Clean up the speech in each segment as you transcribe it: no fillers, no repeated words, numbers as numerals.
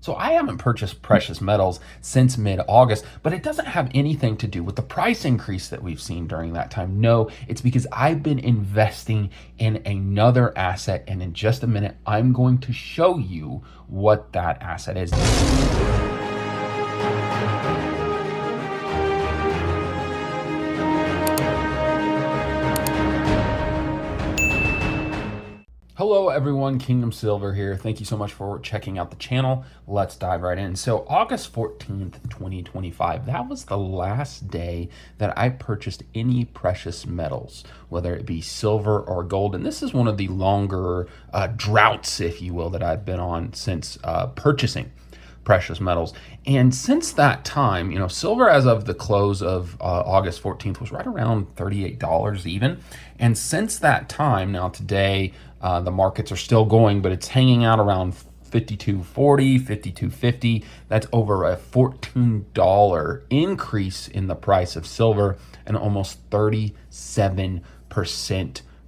So I haven't purchased precious metals since mid-August, but it doesn't have anything to do with the price increase that we've seen during that time. No, it's because I've been investing in another asset, and in just a minute, I'm going to show you what that asset is. Hello everyone, Kingdom Silver here. Thank you so much for checking out the channel. Let's dive right in. So August 14th, 2025, that was the last day that I purchased any precious metals, whether it be silver or gold. And this is one of the longer droughts, if you will, that I've been on since purchasing precious metals. And since that time, silver as of the close of August 14th was right around $38 even. And since that time, now today, the markets are still going, but it's hanging out around 52.40, 52.50. That's over a $14 increase in the price of silver and almost 37%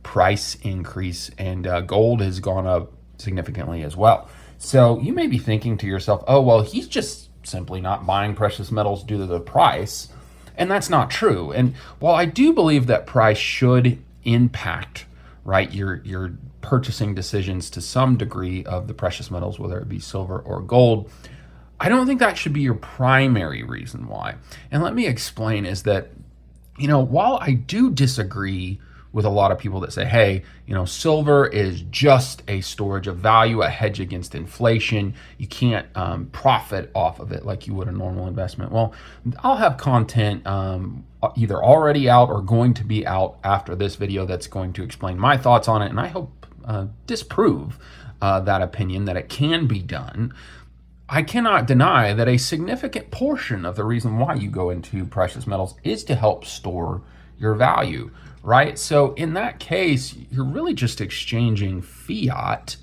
price increase. And gold has gone up significantly as well. So you may be thinking to yourself, oh, well, he's just simply not buying precious metals due to the price. And that's not true. And while I do believe that price should impact, right, your purchasing decisions to some degree of the precious metals, whether it be silver or gold, I don't think that should be your primary reason why. And let me explain is that, while I do disagree with a lot of people that say, hey, silver is just a storage of value, a hedge against inflation. You can't profit off of it like you would a normal investment. Well, I'll have content either already out or going to be out after this video that's going to explain my thoughts on it, and I hope disprove that opinion that it can be done. I cannot deny that a significant portion of the reason why you go into precious metals is to help store your value, right? So in that case, you're really just exchanging fiat,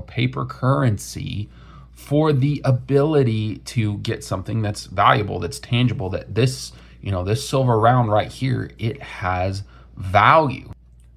paper currency, for the ability to get something that's valuable, that's tangible, that this silver round right here, it has value.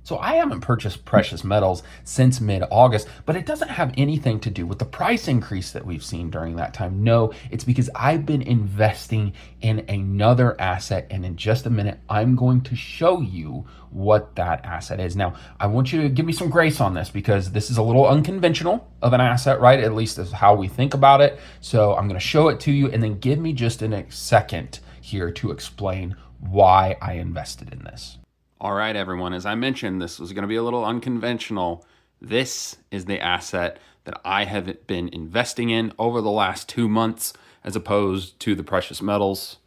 So I haven't purchased precious metals since mid-August, but it doesn't have anything to do with the price increase that we've seen during that time. No, it's because I've been investing in another asset, and in just a minute, I'm going to show you what that asset is. Now, I want you to give me some grace on this because this is a little unconventional of an asset, right? At least is how we think about it. So I'm going to show it to you, and then give me just a second here to explain why I invested in this. All right, everyone, as I mentioned, this was going to be a little unconventional. This is the asset that I have been investing in over the last 2 months, as opposed to the precious metals.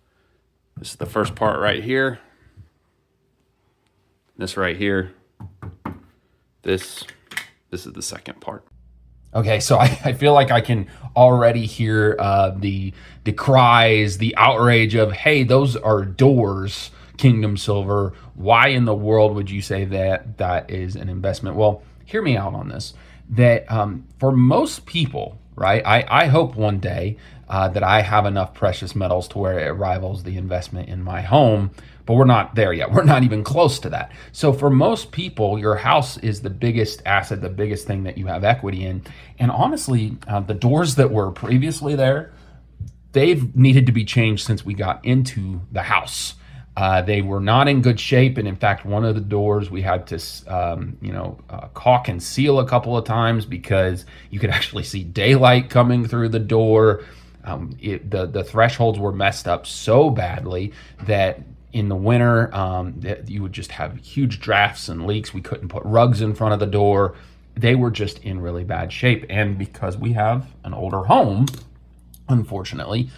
This is the first part right here. This right here. This is the second part. Okay, so I feel like I can already hear the cries, the outrage of, hey, those are doors, Kingdom Silver. Why in the world would you say that is an investment? Well, hear me out on this. That for most people, right, I hope one day that I have enough precious metals to where it rivals the investment in my home, but we're not there yet. We're not even close to that. So for most people, your house is the biggest asset, the biggest thing that you have equity in. And honestly, the doors that were previously there, they've needed to be changed since we got into the house. They were not in good shape, and in fact, one of the doors we had to, caulk and seal a couple of times because you could actually see daylight coming through the door. The thresholds were messed up so badly that in the winter, that you would just have huge drafts and leaks. We couldn't put rugs in front of the door. They were just in really bad shape, and because we have an older home, unfortunately,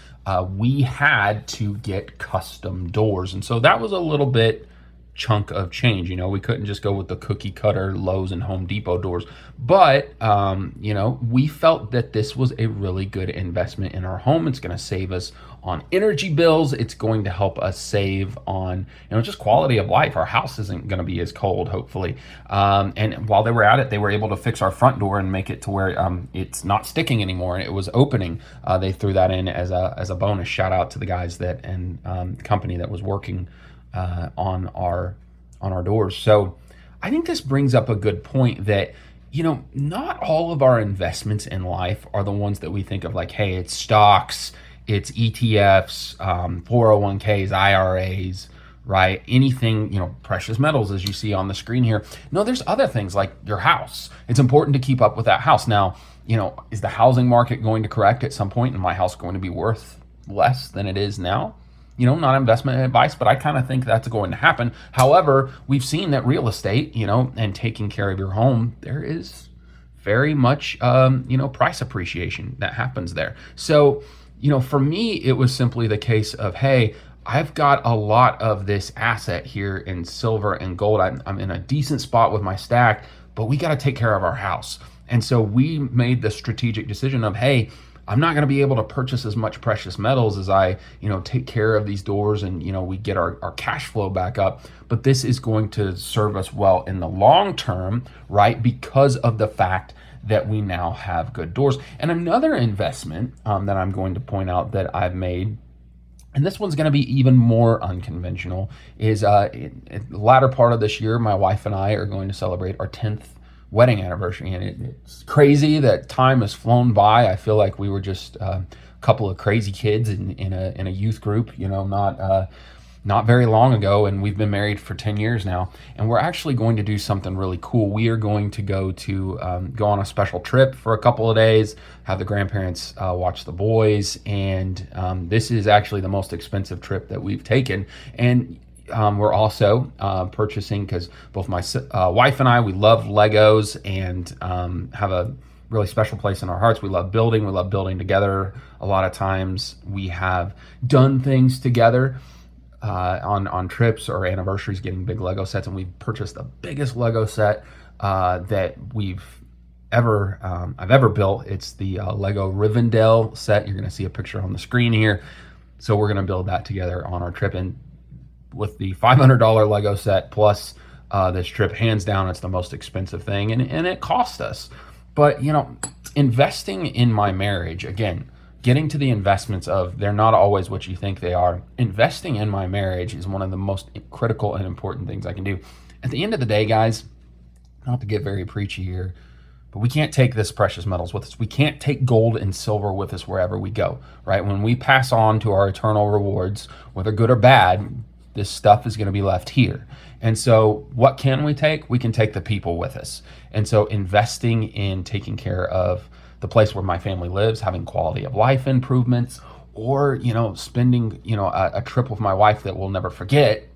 we had to get custom doors. And so that was a little bit chunk of change. We couldn't just go with the cookie cutter Lowe's and Home Depot doors. But, we felt that this was a really good investment in our home. It's going to save us on energy bills. It's going to help us save on, just quality of life. Our house isn't going to be as cold, hopefully. And while they were at it, they were able to fix our front door and make it to where it's not sticking anymore. It was opening. They threw that in as a bonus. Shout out to the guys and company that was working on our doors. So I think this brings up a good point that Not all of our investments in life are the ones that we think of like, hey, it's stocks, it's ETFs, 401ks, IRAs, right? Anything, precious metals, as you see on the screen here. No, there's other things like your house. It's important to keep up with that house. Now, is the housing market going to correct at some point and my house going to be worth less than it is now? Not investment advice, but I kind of think that's going to happen. However, we've seen that real estate, and taking care of your home, there is very much, price appreciation that happens there. So, for me, it was simply the case of, hey, I've got a lot of this asset here in silver and gold. I'm in a decent spot with my stack, but we got to take care of our house. And so we made the strategic decision of, hey, I'm not going to be able to purchase as much precious metals as I, take care of these doors and, we get our cash flow back up. But this is going to serve us well in the long term, right? Because of the fact that we now have good doors. And another investment that I'm going to point out that I've made, and this one's going to be even more unconventional, is in the latter part of this year, my wife and I are going to celebrate our 10th wedding anniversary, and it's crazy that time has flown by. I feel like we were just a couple of crazy kids in a youth group, not very long ago, and we've been married for 10 years now. And we're actually going to do something really cool. We are going to go on a special trip for a couple of days, have the grandparents watch the boys, and this is actually the most expensive trip that we've taken. And we're also purchasing, because both my wife and I, we love Legos and have a really special place in our hearts. We love building together. A lot of times we have done things together on trips or anniversaries, getting big Lego sets, and we've purchased the biggest Lego set that I've ever built. It's the Lego Rivendell set. You're going to see a picture on the screen here. So we're going to build that together on our trip, and with the $500 Lego set plus this trip, hands down, it's the most expensive thing, and it cost us. But, investing in my marriage, again, getting to the investments of, they're not always what you think they are. Investing in my marriage is one of the most critical and important things I can do. At the end of the day, guys, not to get very preachy here, but we can't take this precious metals with us. We can't take gold and silver with us wherever we go, right? When we pass on to our eternal rewards, whether good or bad, this stuff is going to be left here. And so what can we take? We can take the people with us. And so investing in taking care of the place where my family lives, having quality of life improvements, or, spending, a trip with my wife that we'll never forget,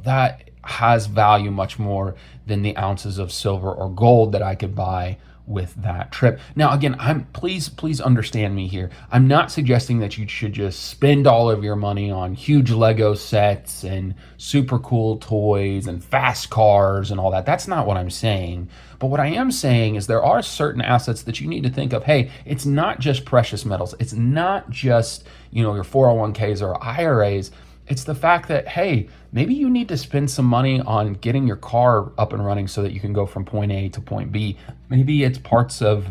that has value much more than the ounces of silver or gold that I could buy with that trip. Now, again, please understand me here. I'm not suggesting that you should just spend all of your money on huge Lego sets and super cool toys and fast cars and all that. That's not what I'm saying. But what I am saying is there are certain assets that you need to think of. Hey, it's not just precious metals. It's not just, your 401ks or IRAs. It's the fact that, hey, maybe you need to spend some money on getting your car up and running so that you can go from point A to point B. Maybe it's parts of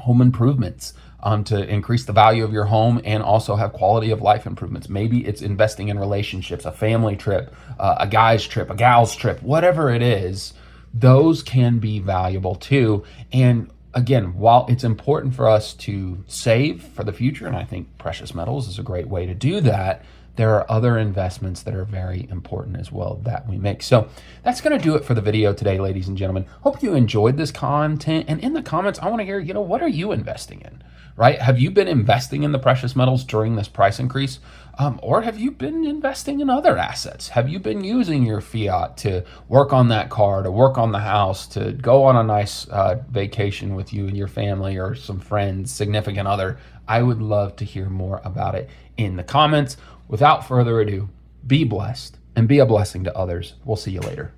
home improvements to increase the value of your home and also have quality of life improvements. Maybe it's investing in relationships, a family trip, a guy's trip, a gal's trip, whatever it is. Those can be valuable too. And again, while it's important for us to save for the future, and I think precious metals is a great way to do that, there are other investments that are very important as well that we make. So that's going to do it for the video today, ladies and gentlemen. Hope you enjoyed this content. And in the comments, I want to hear, what are you investing in, right? Have you been investing in the precious metals during this price increase? Or have you been investing in other assets? Have you been using your fiat to work on that car, to work on the house, to go on a nice vacation with you and your family or some friends, significant other? I would love to hear more about it in the comments. Without further ado, be blessed and be a blessing to others. We'll see you later.